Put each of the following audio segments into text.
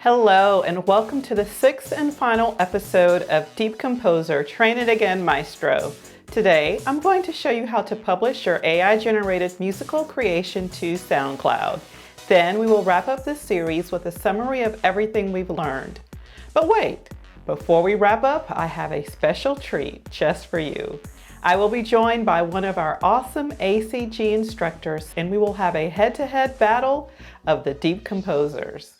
Hello and welcome to the sixth and final episode of DeepComposer Train It Again Maestro. Today, I'm going to show you how to publish your AI-generated musical creation to SoundCloud. Then we will wrap up this series with a summary of everything we've learned. But wait, before we wrap up, I have a special treat just for you. I will be joined by one of our awesome ACG instructors, and we will have a head-to-head battle of the DeepComposers.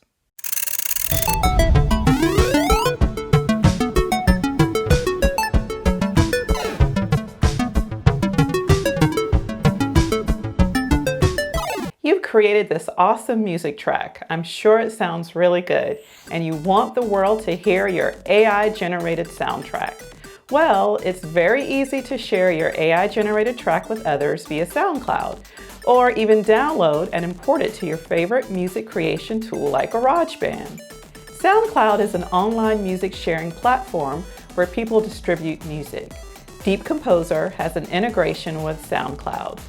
You've created this awesome music track. I'm sure it sounds really good, and you want the world to hear your AI-generated soundtrack. Well, it's very easy to share your AI-generated track with others via SoundCloud, or even download and import it to your favorite music creation tool like Garageband. SoundCloud is an online music sharing platform where people distribute music. DeepComposer has an integration with SoundCloud.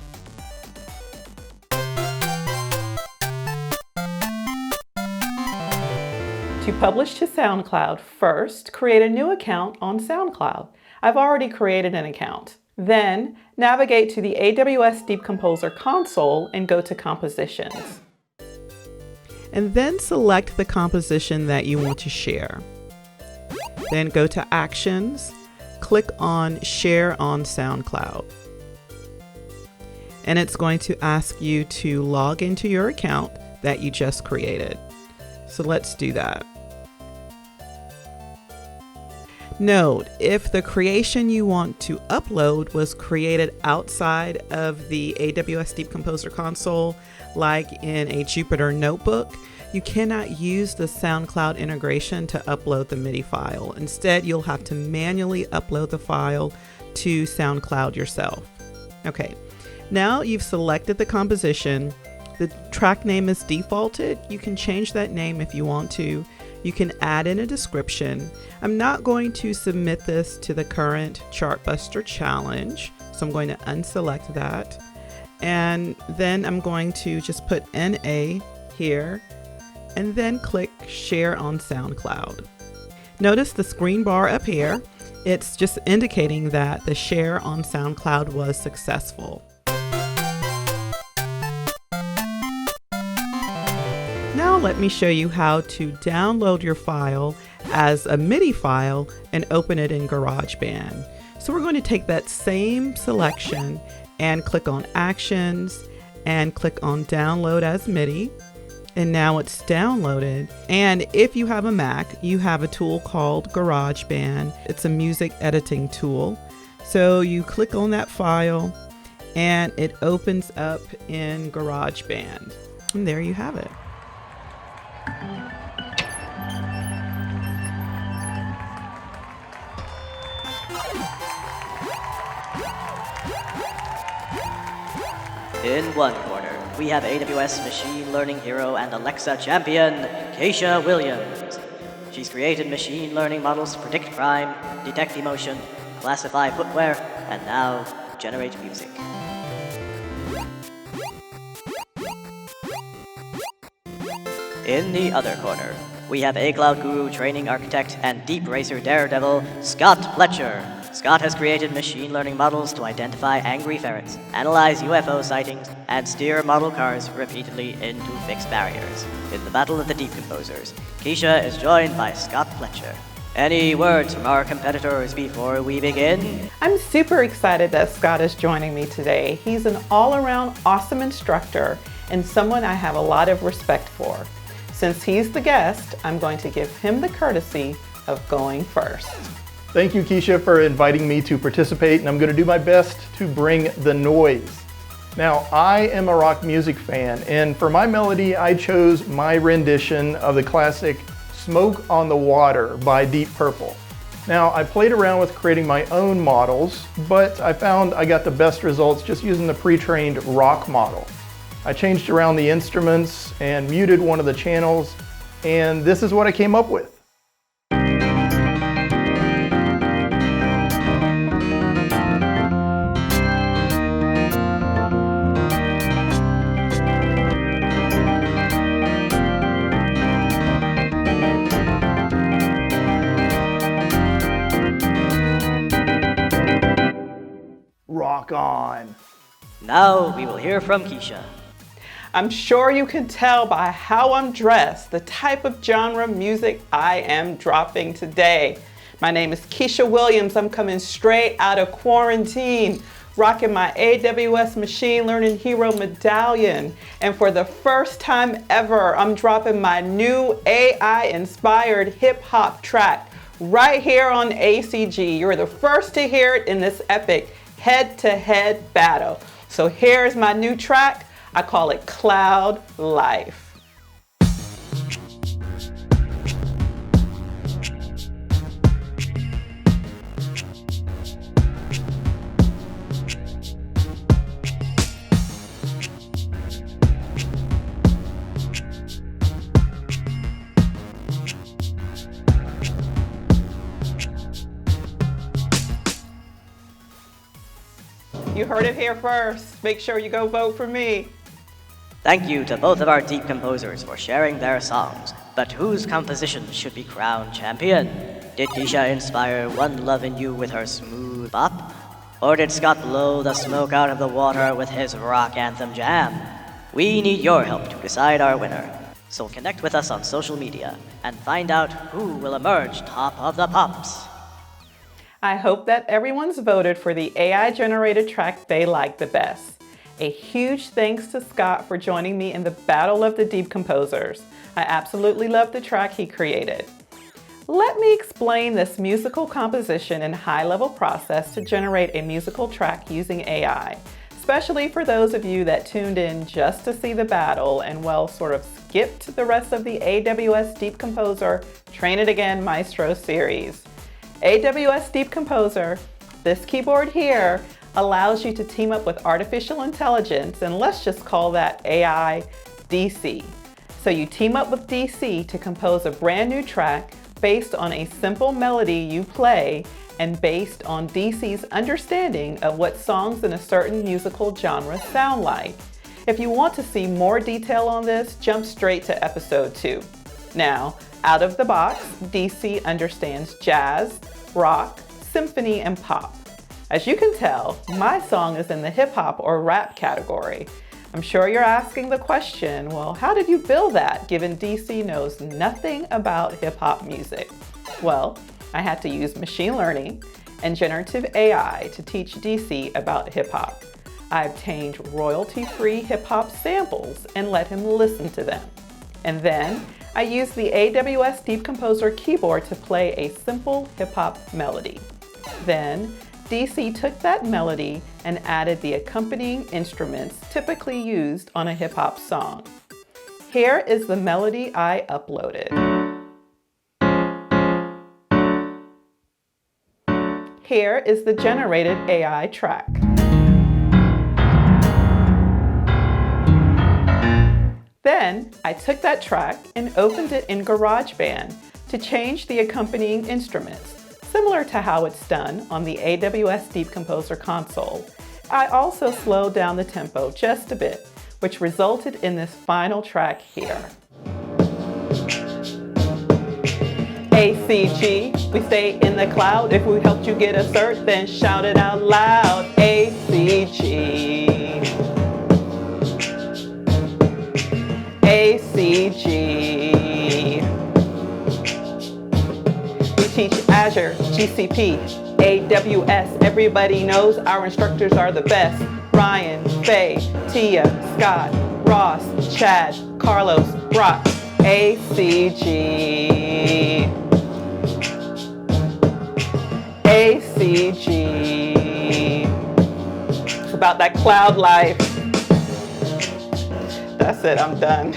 To publish to SoundCloud, first create a new account on SoundCloud. I've already created an account. Then navigate to the AWS DeepComposer console and go to Compositions. And then select the composition that you want to share. Then go to Actions, click on Share on SoundCloud. And it's going to ask you to log into your account that you just created. So let's do that. Note, if the creation you want to upload was created outside of the AWS DeepComposer console, like in a Jupyter notebook, you cannot use the SoundCloud integration to upload the MIDI file. Instead, you'll have to manually upload the file to SoundCloud yourself. Okay, now you've selected the composition. The track name is defaulted. You can change that name if you want to. You can add in a description. I'm not going to submit this to the current Chartbuster challenge, so I'm going to unselect that. And then I'm going to just put NA here and then click Share on SoundCloud. Notice the screen bar up here. It's just indicating that the share on SoundCloud was successful. Now let me show you how to download your file as a MIDI file and open it in Garageband. So we're going to take that same selection and click on Actions and click on Download as MIDI. And now it's downloaded. And if you have a Mac, you have a tool called Garageband. It's a music editing tool. So you click on that file and it opens up in Garageband. And there you have it. In one corner, we have AWS machine learning hero and Alexa champion, Kesha Williams. She's created machine learning models to predict crime, detect emotion, classify footwear, and now generate music. In the other corner, we have A-Cloud Guru training architect and DeepRacer daredevil, Scott Fletcher. Scott has created machine learning models to identify angry ferrets, analyze UFO sightings, and steer model cars repeatedly into fixed barriers. In the battle of the DeepComposers, Kesha is joined by Scott Fletcher. Any words from our competitors before we begin? I'm super excited that Scott is joining me today. He's an all-around awesome instructor and someone I have a lot of respect for. Since he's the guest, I'm going to give him the courtesy of going first. Thank you, Kesha, for inviting me to participate, and I'm going to do my best to bring the noise. Now, I am a rock music fan, and for my melody, I chose my rendition of the classic Smoke on the Water by Deep Purple. Now, I played around with creating my own models, but I found I got the best results just using the pre-trained rock model. I changed around the instruments and muted one of the channels, and this is what I came up with. rock on. Now we will hear from Kesha. I'm sure you can tell by how I'm dressed the type of genre music I am dropping today. My name is Kesha Williams. I'm coming straight out of quarantine, rocking my AWS Machine Learning Hero medallion. And for the first time ever, I'm dropping my new AI-inspired hip-hop track right here on ACG. You're the first to hear it in this epic head-to-head battle. So here's my new track. I call it Cloud Life. You heard it here first. Make sure you go vote for me. Thank you to both of our DeepComposers for sharing their songs. But whose composition should be crowned champion? Did Kesha inspire One Love in You with her smooth bop? Or did Scott blow the smoke out of the water with his rock anthem jam? We need your help to decide our winner. So connect with us on social media and find out who will emerge top of the pops. I hope that everyone's voted for the AI-generated track they like the best. A huge thanks to Scott for joining me in the Battle of the DeepComposers. I absolutely love the track he created. Let me explain this musical composition and high-level process to generate a musical track using AI, especially for those of you that tuned in just to see the battle and, well, sort of skipped the rest of the AWS DeepComposer Train It Again Maestro series. AWS DeepComposer, this keyboard here, allows you to team up with artificial intelligence, and let's just call that AI DC. So you team up with DC to compose a brand new track based on a simple melody you play and based on DC's understanding of what songs in a certain musical genre sound like. If you want to see more detail on this, jump straight to episode 2. Now, out of the box, DC understands jazz, rock, symphony, and pop. As you can tell, my song is in the hip-hop or rap category. I'm sure you're asking the question, well, how did you build that given DC knows nothing about hip-hop music? Well, I had to use machine learning and generative AI to teach DC about hip-hop. I obtained royalty-free hip-hop samples and let him listen to them. And then I used the AWS DeepComposer keyboard to play a simple hip-hop melody. Then DC took that melody and added the accompanying instruments typically used on a hip-hop song. Here is the melody I uploaded. Here is the generated AI track. Then I took that track and opened it in Garageband to change the accompanying instruments, similar to how it's done on the AWS DeepComposer console. I also slowed down the tempo just a bit, which resulted in this final track here. ACG, we stay in the cloud. If we helped you get a cert, then shout it out loud. ACG. ACG. We teach Azure, GCP, AWS. Everybody knows our instructors are the best. Ryan, Faye, Tia, Scott, Ross, Chad, Carlos, Brock. ACG. ACG. It's about that cloud life. That's it, I'm done.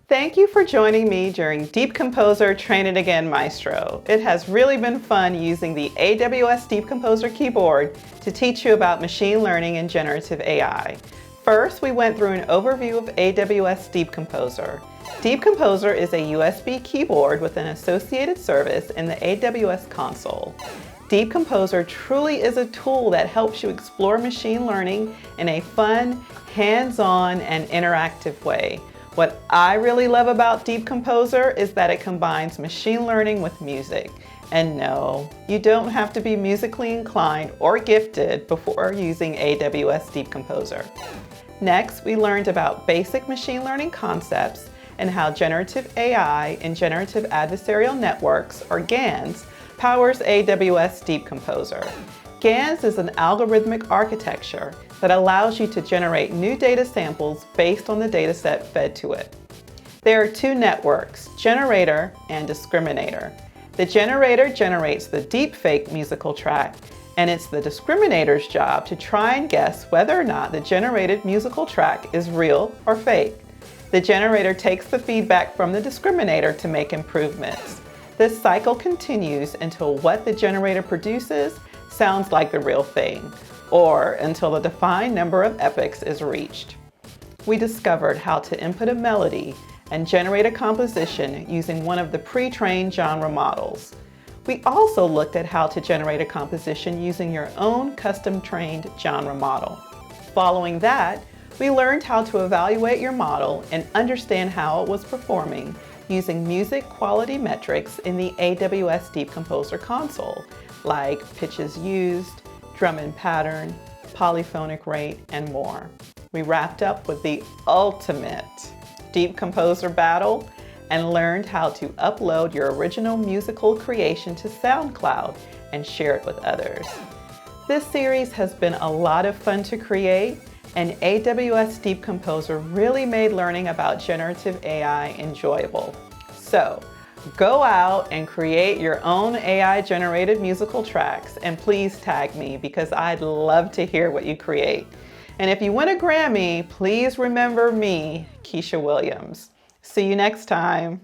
Thank you for joining me during DeepComposer Train It Again Maestro. It has really been fun using the AWS DeepComposer keyboard to teach you about machine learning and generative AI. First, we went through an overview of AWS DeepComposer. DeepComposer is a USB keyboard with an associated service in the AWS console. DeepComposer truly is a tool that helps you explore machine learning in a fun, hands-on, and interactive way. What I really love about DeepComposer is that it combines machine learning with music. And no, you don't have to be musically inclined or gifted before using AWS DeepComposer. Next, we learned about basic machine learning concepts and how generative AI and generative adversarial networks, or GANs, powers AWS DeepComposer. GANs is an algorithmic architecture that allows you to generate new data samples based on the dataset fed to it. There are two networks, generator and discriminator. The generator generates the deepfake musical track, and it's the discriminator's job to try and guess whether or not the generated musical track is real or fake. The generator takes the feedback from the discriminator to make improvements. This cycle continues until what the generator produces sounds like the real thing, or until the defined number of epochs is reached. We discovered how to input a melody and generate a composition using one of the pre-trained genre models. We also looked at how to generate a composition using your own custom-trained genre model. Following that, we learned how to evaluate your model and understand how it was performing using music quality metrics in the AWS DeepComposer console, like pitches used, drum and pattern, polyphonic rate, and more. We wrapped up with the ultimate DeepComposer battle and learned how to upload your original musical creation to SoundCloud and share it with others. This series has been a lot of fun to create, and AWS DeepComposer really made learning about generative AI enjoyable. So, go out and create your own AI-generated musical tracks, and please tag me because I'd love to hear what you create. And if you win a Grammy, please remember me, Kesha Williams. See you next time.